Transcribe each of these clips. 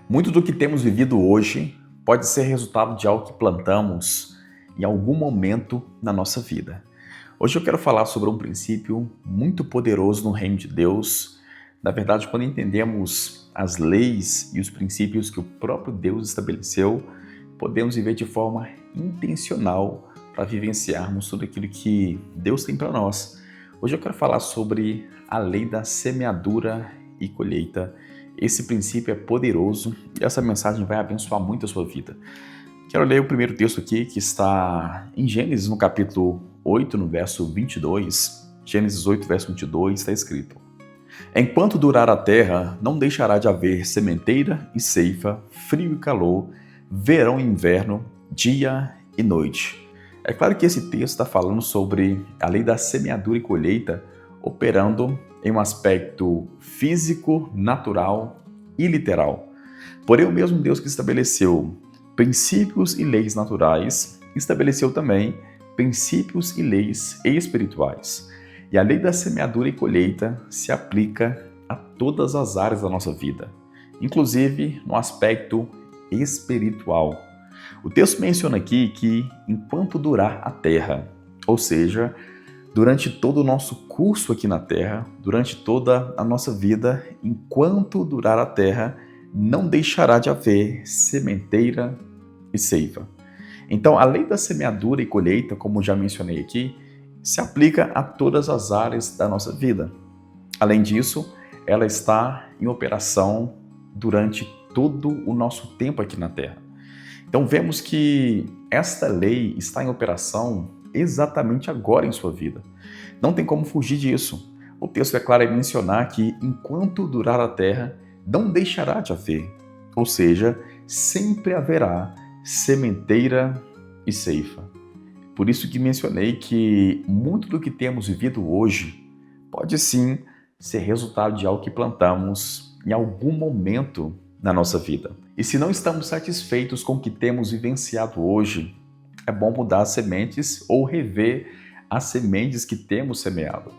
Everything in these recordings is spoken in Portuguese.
Muito do que temos vivido hoje pode ser resultado de algo que plantamos em algum momento na nossa vida. Hoje eu quero falar sobre um princípio muito poderoso no reino de Deus. Na verdade, quando entendemos as leis e os princípios que o próprio Deus estabeleceu, podemos viver de forma intencional para vivenciarmos tudo aquilo que Deus tem para nós. Hoje eu quero falar sobre a lei da semeadura e colheita. Esse princípio é poderoso e essa mensagem vai abençoar muito a sua vida. Quero ler o primeiro texto aqui, que está em Gênesis, no capítulo 8, no verso 22. Gênesis 8, verso 22, está escrito: Enquanto durar a terra, não deixará de haver sementeira e ceifa, frio e calor, verão e inverno, dia e noite. É claro que esse texto está falando sobre a lei da semeadura e colheita, operando em um aspecto físico, natural e literal. Porém, o mesmo Deus que estabeleceu princípios e leis naturais, estabeleceu também princípios e leis espirituais. E a lei da semeadura e colheita se aplica a todas as áreas da nossa vida, inclusive no aspecto espiritual. O texto menciona aqui que enquanto durar a terra, ou seja, durante todo o nosso curso aqui na Terra, durante toda a nossa vida, enquanto durar a terra, não deixará de haver sementeira e ceifa. Então, a lei da semeadura e colheita, como já mencionei aqui, se aplica a todas as áreas da nossa vida. Além disso, ela está em operação durante todo o nosso tempo aqui na Terra. Então, vemos que esta lei está em operação exatamente agora em sua vida. Não tem como fugir disso. O texto é claro em mencionar que enquanto durar a terra, não deixará de haver. Ou seja, sempre haverá sementeira e ceifa. Por isso que mencionei que muito do que temos vivido hoje pode sim ser resultado de algo que plantamos em algum momento na nossa vida. E se não estamos satisfeitos com o que temos vivenciado hoje, é bom mudar as sementes ou rever as sementes que temos semeado.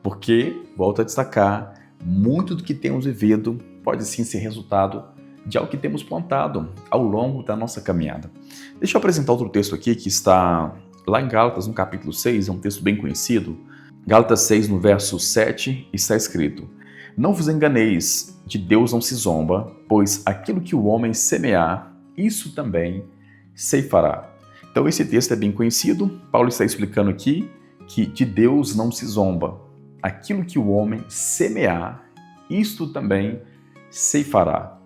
Porque, volto a destacar, muito do que temos vivido pode sim ser resultado de algo que temos plantado ao longo da nossa caminhada. Deixa eu apresentar outro texto aqui que está lá em Gálatas, no capítulo 6, é um texto bem conhecido. Gálatas 6, no verso 7, está escrito: Não vos enganeis, de Deus não se zomba, pois aquilo que o homem semear, isso também ceifará. Então esse texto é bem conhecido. Paulo está explicando aqui que de Deus não se zomba. Aquilo que o homem semear, isto também ceifará.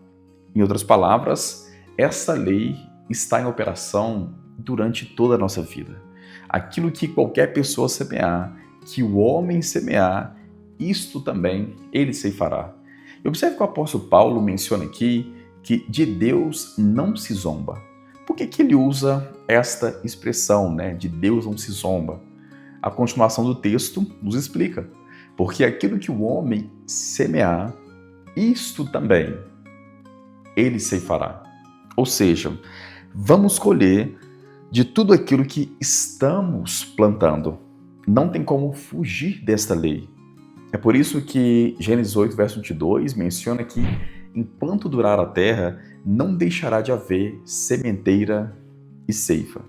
Em outras palavras, esta lei está em operação durante toda a nossa vida. Aquilo que qualquer pessoa semear, que o homem semear, isto também ele ceifará. E observe que o apóstolo Paulo menciona aqui que de Deus não se zomba. Por que ele usa esta expressão, de Deus não se zomba? A continuação do texto nos explica. Porque aquilo que o homem semear, isto também ele ceifará. Ou seja, vamos colher de tudo aquilo que estamos plantando. Não tem como fugir desta lei. É por isso que Gênesis 8, verso 22 menciona que enquanto durar a terra, não deixará de haver sementeira e ceifa.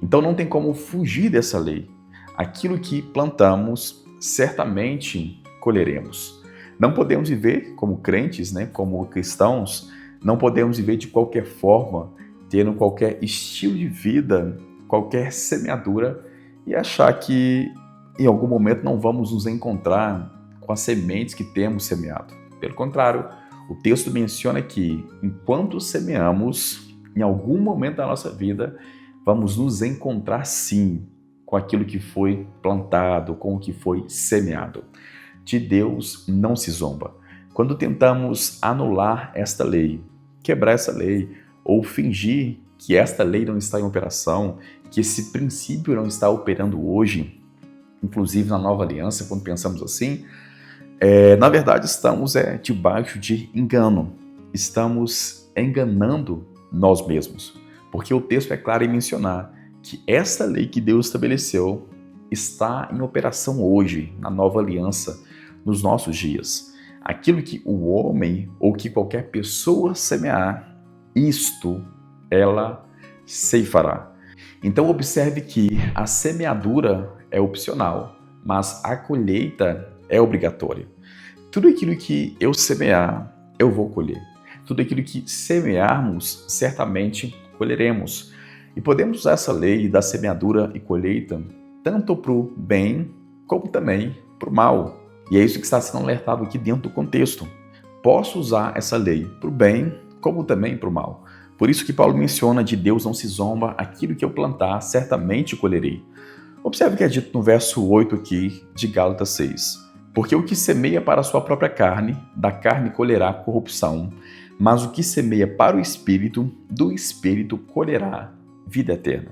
Então não tem como fugir dessa lei. Aquilo que plantamos, certamente colheremos. Não podemos viver como crentes, como cristãos, não podemos viver de qualquer forma, tendo qualquer estilo de vida, qualquer semeadura e achar que em algum momento não vamos nos encontrar com as sementes que temos semeado. Pelo contrário, o texto menciona que, enquanto semeamos, em algum momento da nossa vida, vamos nos encontrar sim com aquilo que foi plantado, com o que foi semeado. De Deus não se zomba. Quando tentamos anular esta lei, quebrar essa lei, ou fingir que esta lei não está em operação, que esse princípio não está operando hoje, inclusive na nova aliança, quando pensamos assim, na verdade estamos debaixo de engano. Estamos enganando nós mesmos. Porque o texto é claro em mencionar que essa lei que Deus estabeleceu está em operação hoje, na nova aliança, nos nossos dias. Aquilo que o homem ou que qualquer pessoa semear, isto ela ceifará. Então observe que a semeadura é opcional, mas a colheita é obrigatória. Tudo aquilo que eu semear, eu vou colher. Tudo aquilo que semearmos, certamente colheremos. E podemos usar essa lei da semeadura e colheita tanto para o bem como também para o mal. E é isso que está sendo alertado aqui dentro do contexto. Posso usar essa lei para o bem como também para o mal. Por isso que Paulo menciona de Deus não se zomba, aquilo que eu plantar, certamente colherei. Observe o que é dito no verso 8 aqui de Gálatas 6. Porque o que semeia para a sua própria carne, da carne colherá corrupção, mas o que semeia para o Espírito, do Espírito colherá vida eterna.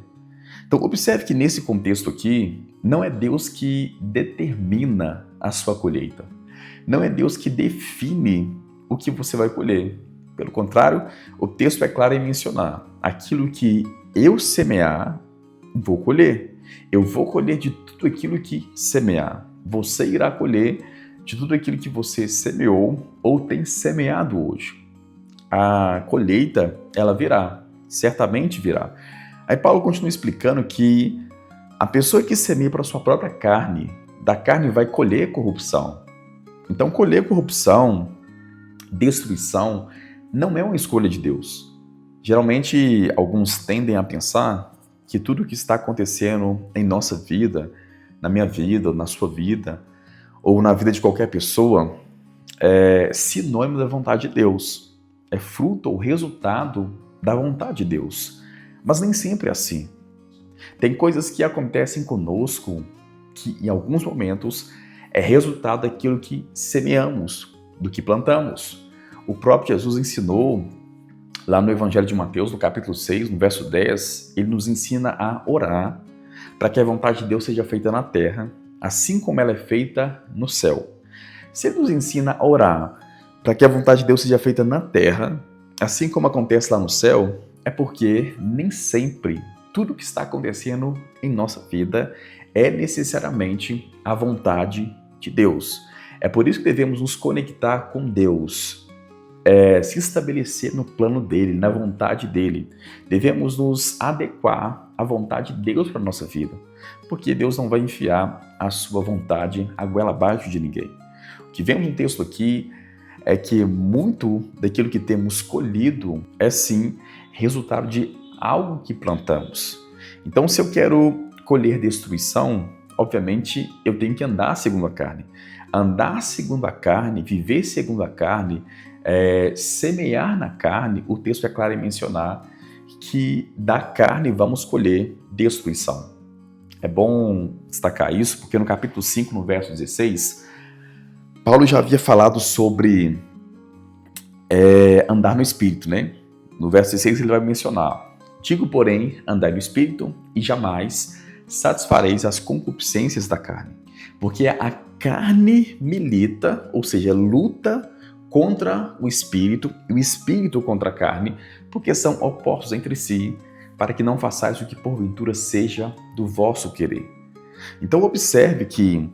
Então observe que nesse contexto aqui, não é Deus que determina a sua colheita. Não é Deus que define o que você vai colher. Pelo contrário, o texto é claro em mencionar: aquilo que eu semear, vou colher. Eu vou colher de tudo aquilo que semear. Você irá colher de tudo aquilo que você semeou ou tem semeado hoje. A colheita, ela virá, certamente virá. Aí Paulo continua explicando que a pessoa que semeia para a sua própria carne, da carne vai colher corrupção. Então colher corrupção, destruição, não é uma escolha de Deus. Geralmente, alguns tendem a pensar que tudo o que está acontecendo em nossa vida, na minha vida, ou na sua vida, ou na vida de qualquer pessoa, é sinônimo da vontade de Deus. É fruto ou resultado da vontade de Deus. Mas nem sempre é assim. Tem coisas que acontecem conosco que, em alguns momentos, é resultado daquilo que semeamos, do que plantamos. O próprio Jesus ensinou, lá no Evangelho de Mateus, no capítulo 6, no verso 10, ele nos ensina a orar para que a vontade de Deus seja feita na terra, assim como ela é feita no céu. Se ele nos ensina a orar para que a vontade de Deus seja feita na terra, assim como acontece lá no céu, é porque nem sempre tudo que está acontecendo em nossa vida é necessariamente a vontade de Deus. É por isso que devemos nos conectar com Deus, se estabelecer no plano dele, na vontade dele. Devemos nos adequar à vontade de Deus para a nossa vida, porque Deus não vai enfiar a sua vontade a goela abaixo de ninguém. O que vemos no texto aqui é que muito daquilo que temos colhido é sim resultado de algo que plantamos. Então, se eu quero colher destruição, obviamente eu tenho que andar segundo a carne. Andar segundo a carne, viver segundo a carne, semear na carne, o texto é claro em mencionar que da carne vamos colher destruição. É bom destacar isso, porque no capítulo 5, no verso 16, Paulo já havia falado sobre andar no Espírito, né? No verso 16 ele vai mencionar: digo, porém, andai no Espírito e jamais satisfareis as concupiscências da carne. Porque a carne milita, ou seja, luta contra o Espírito e o Espírito contra a carne, porque são opostos entre si, para que não façais o que porventura seja do vosso querer. Então observe que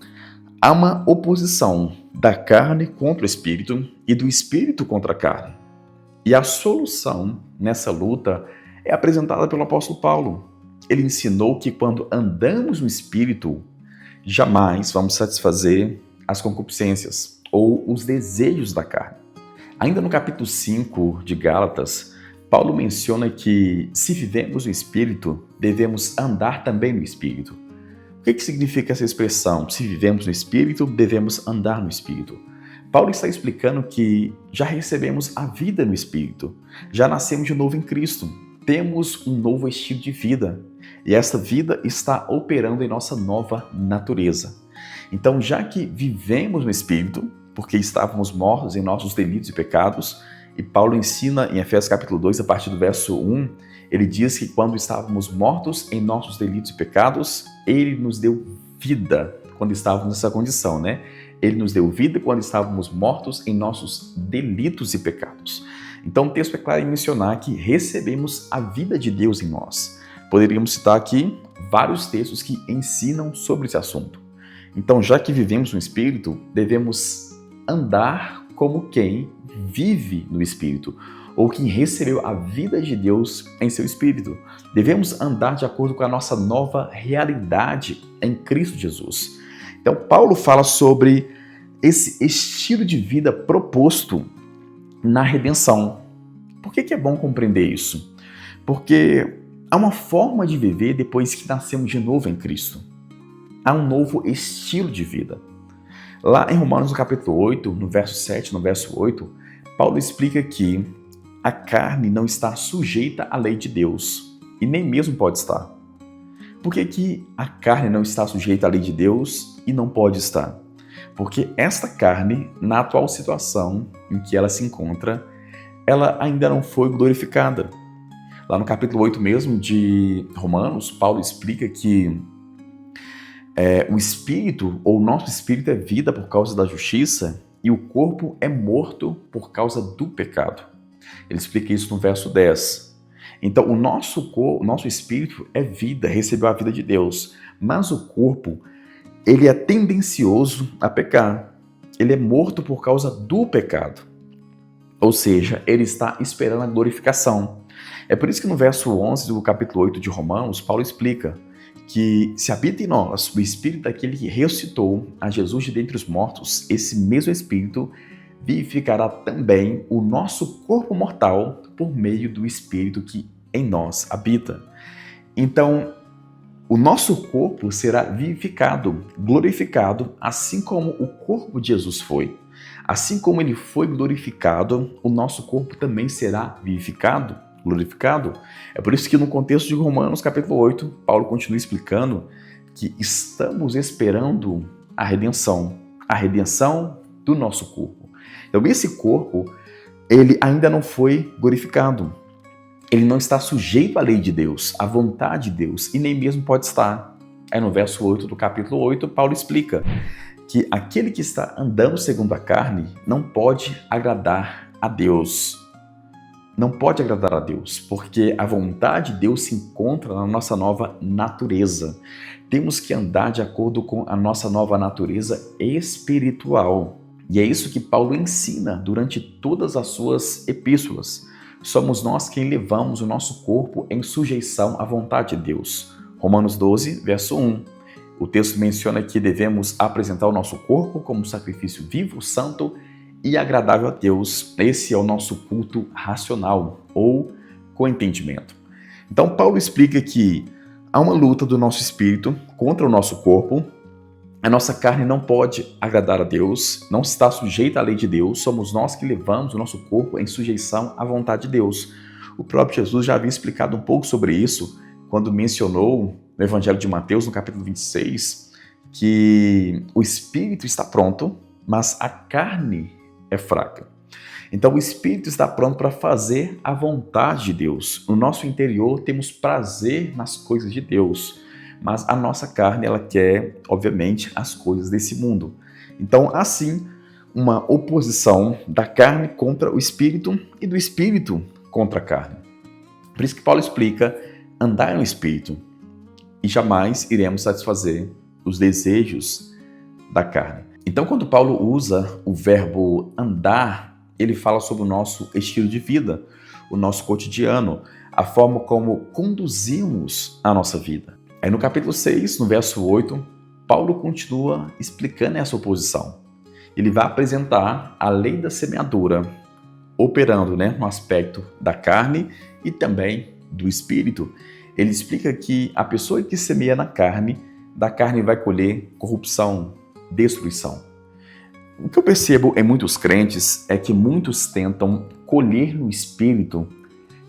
há uma oposição da carne contra o Espírito e do Espírito contra a carne. E a solução nessa luta é apresentada pelo apóstolo Paulo. Ele ensinou que quando andamos no Espírito, jamais vamos satisfazer as concupiscências ou os desejos da carne. Ainda no capítulo 5 de Gálatas, Paulo menciona que se vivemos no Espírito, devemos andar também no Espírito. O que significa essa expressão? Se vivemos no Espírito, devemos andar no Espírito. Paulo está explicando que já recebemos a vida no Espírito, já nascemos de novo em Cristo, temos um novo estilo de vida e essa vida está operando em nossa nova natureza. Então, já que vivemos no Espírito, porque estávamos mortos em nossos delitos e pecados, e Paulo ensina em Efésios capítulo 2, a partir do verso 1, ele diz que quando estávamos mortos em nossos delitos e pecados, ele nos deu vida quando estávamos nessa condição, né? Ele nos deu vida quando estávamos mortos em nossos delitos e pecados. Então o texto é claro em mencionar que recebemos a vida de Deus em nós. Poderíamos citar aqui vários textos que ensinam sobre esse assunto. Então, já que vivemos no Espírito, devemos andar como quem vive no Espírito, ou quem recebeu a vida de Deus em seu Espírito. Devemos andar de acordo com a nossa nova realidade em Cristo Jesus. Então, Paulo fala sobre esse estilo de vida proposto na redenção. Por que é bom compreender isso? Porque há uma forma de viver depois que nascemos de novo em Cristo. Há um novo estilo de vida. Lá em Romanos, no capítulo 8, no verso 7, no verso 8, Paulo explica que a carne não está sujeita à lei de Deus, e nem mesmo pode estar. Por que a carne não está sujeita à lei de Deus e não pode estar? Porque esta carne, na atual situação em que ela se encontra, ela ainda não foi glorificada. Lá no capítulo 8 mesmo de Romanos, Paulo explica que o espírito, ou o nosso espírito, é vida por causa da justiça e o corpo é morto por causa do pecado. Ele explica isso no verso 10. Então, o nosso espírito é vida, recebeu a vida de Deus, mas o corpo, ele é tendencioso a pecar. Ele é morto por causa do pecado. Ou seja, ele está esperando a glorificação. É por isso que no verso 11 do capítulo 8 de Romanos, Paulo explica que se habita em nós o Espírito daquele que ressuscitou a Jesus de dentre os mortos, esse mesmo Espírito vivificará também o nosso corpo mortal por meio do Espírito que em nós habita. Então, o nosso corpo será vivificado, glorificado, assim como o corpo de Jesus foi. Assim como ele foi glorificado, o nosso corpo também será vivificado, glorificado. É por isso que no contexto de Romanos capítulo 8, Paulo continua explicando que estamos esperando a redenção do nosso corpo. Então esse corpo, ele ainda não foi glorificado. Ele não está sujeito à lei de Deus, à vontade de Deus, e nem mesmo pode estar. Aí no verso 8 do capítulo 8, Paulo explica que aquele que está andando segundo a carne não pode agradar a Deus. Não pode agradar a Deus, porque a vontade de Deus se encontra na nossa nova natureza. Temos que andar de acordo com a nossa nova natureza espiritual. E é isso que Paulo ensina durante todas as suas epístolas. Somos nós quem levamos o nosso corpo em sujeição à vontade de Deus. Romanos 12, verso 1. O texto menciona que devemos apresentar o nosso corpo como sacrifício vivo, santo e agradável a Deus. Esse é o nosso culto racional ou com entendimento. Então, Paulo explica que há uma luta do nosso espírito contra o nosso corpo. A nossa carne não pode agradar a Deus, não está sujeita à lei de Deus, somos nós que levamos o nosso corpo em sujeição à vontade de Deus. O próprio Jesus já havia explicado um pouco sobre isso quando mencionou no Evangelho de Mateus, no capítulo 26, que o espírito está pronto, mas a carne é fraca. Então o espírito está pronto para fazer a vontade de Deus. No nosso interior temos prazer nas coisas de Deus, mas a nossa carne, ela quer, obviamente, as coisas desse mundo. Então, assim, uma oposição da carne contra o espírito e do espírito contra a carne. Por isso que Paulo explica, andar no espírito e jamais iremos satisfazer os desejos da carne. Então, quando Paulo usa o verbo andar, ele fala sobre o nosso estilo de vida, o nosso cotidiano, a forma como conduzimos a nossa vida. Aí no capítulo 6, no verso 8, Paulo continua explicando essa oposição. Ele vai apresentar a lei da semeadura, operando no aspecto da carne e também do espírito. Ele explica que a pessoa que semeia na carne, da carne vai colher corrupção, destruição. O que eu percebo em muitos crentes é que muitos tentam colher no espírito,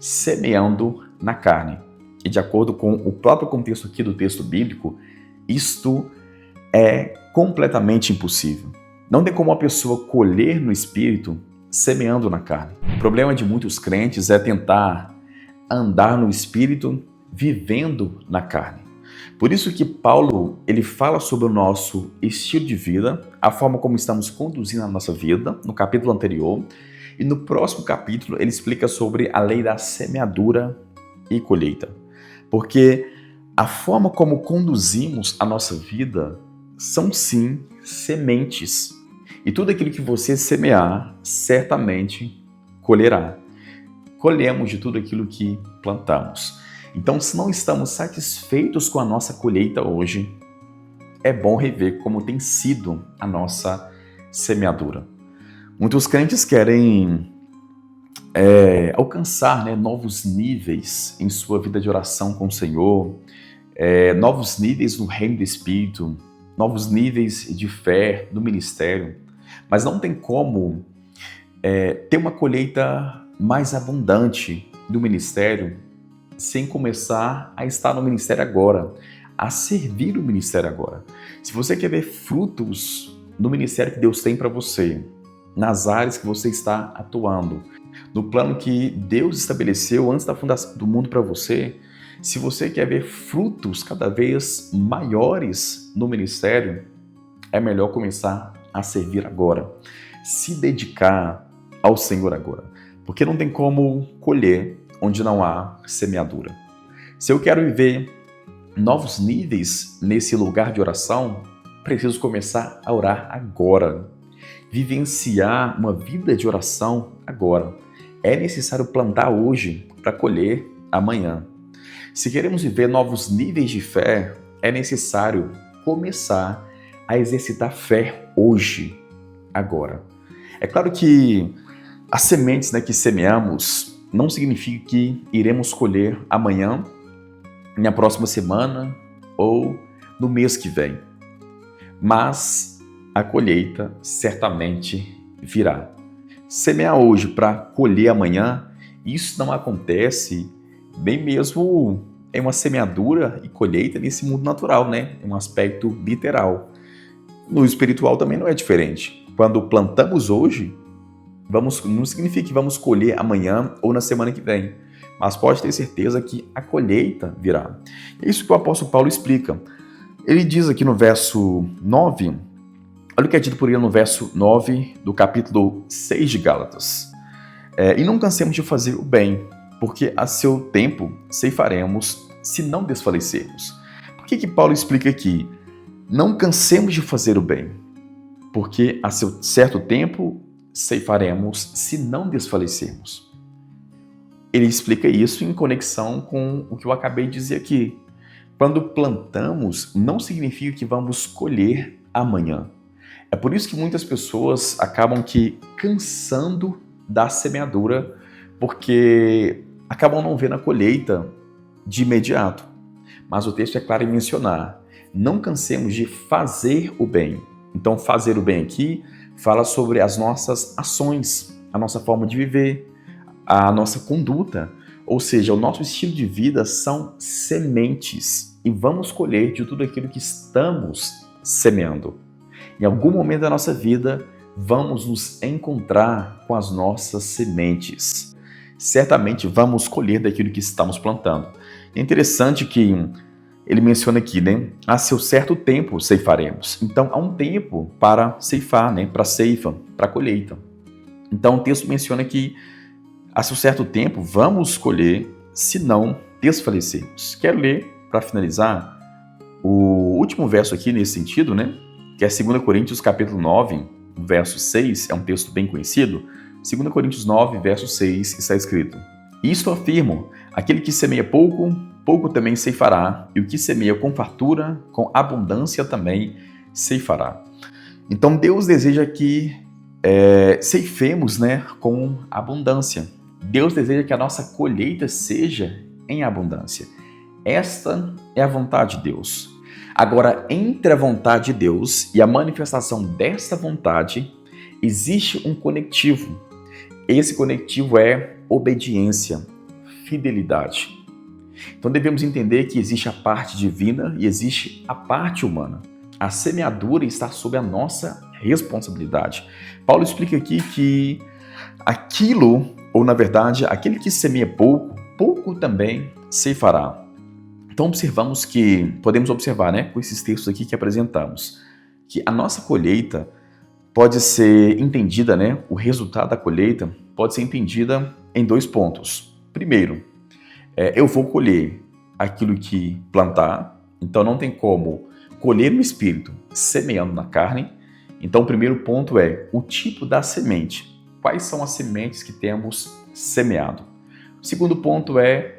semeando na carne. E de acordo com o próprio contexto aqui do texto bíblico, isto é completamente impossível. Não tem como a pessoa colher no espírito semeando na carne. O problema de muitos crentes é tentar andar no espírito vivendo na carne. Por isso que Paulo ele fala sobre o nosso estilo de vida, a forma como estamos conduzindo a nossa vida, no capítulo anterior. E no próximo capítulo ele explica sobre a lei da semeadura e colheita. Porque a forma como conduzimos a nossa vida são sim sementes. E tudo aquilo que você semear, certamente colherá. Colhemos de tudo aquilo que plantamos. Então, se não estamos satisfeitos com a nossa colheita hoje, é bom rever como tem sido a nossa semeadura. Muitos crentes querem alcançar, né, novos níveis em sua vida de oração com o Senhor, novos níveis no reino do Espírito, novos níveis de fé no ministério, mas não tem como ter uma colheita mais abundante do ministério sem começar a estar no ministério agora, a servir o ministério agora. Se você quer ver frutos no ministério que Deus tem para você, nas áreas que você está atuando, no plano que Deus estabeleceu antes da fundação do mundo para você, se você quer ver frutos cada vez maiores no ministério, é melhor começar a servir agora, se dedicar ao Senhor agora, porque não tem como colher onde não há semeadura. Se eu quero viver novos níveis nesse lugar de oração, preciso começar a orar agora, vivenciar uma vida de oração agora. É necessário plantar hoje para colher amanhã. Se queremos viver novos níveis de fé, é necessário começar a exercitar fé hoje, agora. É claro que as sementes, né, que semeamos não significa que iremos colher amanhã, na próxima semana ou no mês que vem. Mas a colheita certamente virá. Semear hoje para colher amanhã, isso não acontece bem mesmo em uma semeadura e colheita nesse mundo natural, né? Em um aspecto literal. No espiritual também não é diferente. Quando plantamos hoje, não significa que vamos colher amanhã ou na semana que vem, mas pode ter certeza que a colheita virá. É isso que o apóstolo Paulo explica. Ele diz aqui no verso 9, olha o que é dito por ele no verso 9 do capítulo 6 de Gálatas. E não cansemos de fazer o bem, porque a seu tempo ceifaremos, se não desfalecermos. Por que Paulo explica aqui? Não cansemos de fazer o bem, porque a seu certo tempo ceifaremos, se não desfalecermos. Ele explica isso em conexão com o que eu acabei de dizer aqui. Quando plantamos, não significa que vamos colher amanhã. É por isso que muitas pessoas acabam cansando da semeadura, porque acabam não vendo a colheita de imediato. Mas o texto é claro em mencionar, não cansemos de fazer o bem. Então, fazer o bem aqui fala sobre as nossas ações, a nossa forma de viver, a nossa conduta, ou seja, o nosso estilo de vida são sementes e vamos colher de tudo aquilo que estamos semeando. Em algum momento da nossa vida, vamos nos encontrar com as nossas sementes. Certamente vamos colher daquilo que estamos plantando. É interessante que ele menciona aqui, né? A seu certo tempo ceifaremos. Então, há um tempo para ceifar, né? Para ceifa, para colheita. Então, o texto menciona que a seu certo tempo vamos colher, se não desfalecermos. Quero ler, para finalizar, o último verso aqui nesse sentido, né? Que é 2 Coríntios capítulo 9, verso 6, é um texto bem conhecido. 2 Coríntios 9, verso 6, está escrito: Isto afirmo, aquele que semeia pouco, pouco também ceifará, e o que semeia com fartura, com abundância também ceifará. Então Deus deseja que ceifemos, né, com abundância. Deus deseja que a nossa colheita seja em abundância. Esta é a vontade de Deus. Agora, entre a vontade de Deus e a manifestação dessa vontade, existe um conectivo. Esse conectivo é obediência, fidelidade. Então devemos entender que existe a parte divina e existe a parte humana. A semeadura está sob a nossa responsabilidade. Paulo explica aqui que aquele que semeia pouco, pouco também ceifará. Então podemos observar, né, com esses textos aqui que apresentamos, que a nossa colheita pode ser entendida, né, o resultado da colheita pode ser entendida em 2 pontos. Primeiro, eu vou colher aquilo que plantar, então não tem como colher no espírito semeando na carne, Então, o primeiro ponto é o tipo da semente. Quais são as sementes que temos semeado? O segundo ponto é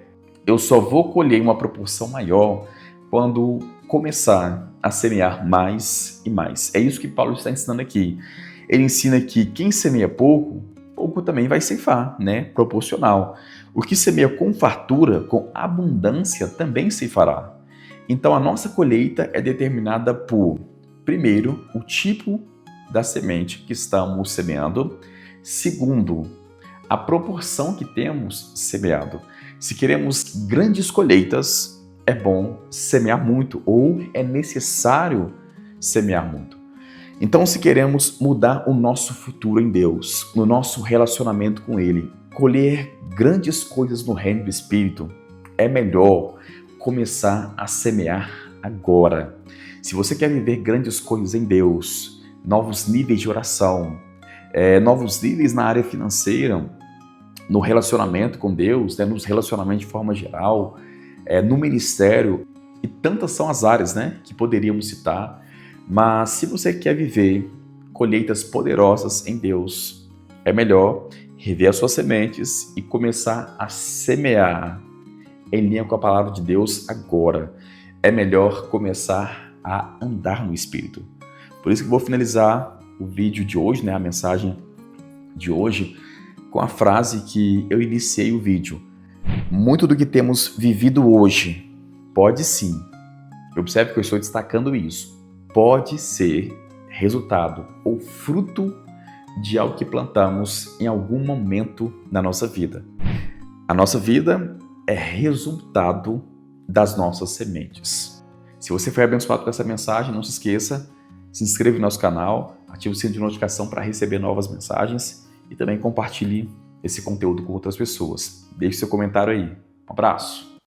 eu só vou colher uma proporção maior quando começar a semear mais e mais. É isso que Paulo está ensinando aqui. Ele ensina que quem semeia pouco, pouco também vai ceifar, né? Proporcional. O que semeia com fartura, com abundância, também ceifará. Então a nossa colheita é determinada por, primeiro, o tipo da semente que estamos semeando. Segundo, a proporção que temos semeado. Se queremos grandes colheitas, é bom semear muito ou é necessário semear muito. Então, se queremos mudar o nosso futuro em Deus, no nosso relacionamento com Ele, colher grandes coisas no reino do Espírito, é melhor começar a semear agora. Se você quer viver grandes coisas em Deus, novos níveis de oração, novos níveis na área financeira, no relacionamento com Deus, nos relacionamentos de forma geral, no ministério, e tantas são as áreas que poderíamos citar, mas se você quer viver colheitas poderosas em Deus, é melhor rever as suas sementes e começar a semear em linha com a palavra de Deus agora. É melhor começar a andar no Espírito. Por isso que eu vou finalizar o vídeo de hoje, a mensagem de hoje, com a frase que eu iniciei o vídeo. Muito do que temos vivido hoje pode sim, observe que eu estou destacando isso, pode ser resultado ou fruto de algo que plantamos em algum momento na nossa vida. A nossa vida é resultado das nossas sementes. Se você foi abençoado com essa mensagem, não se esqueça, se inscreva no nosso canal, ative o sininho de notificação para receber novas mensagens e também compartilhe esse conteúdo com outras pessoas. Deixe seu comentário aí. Um abraço!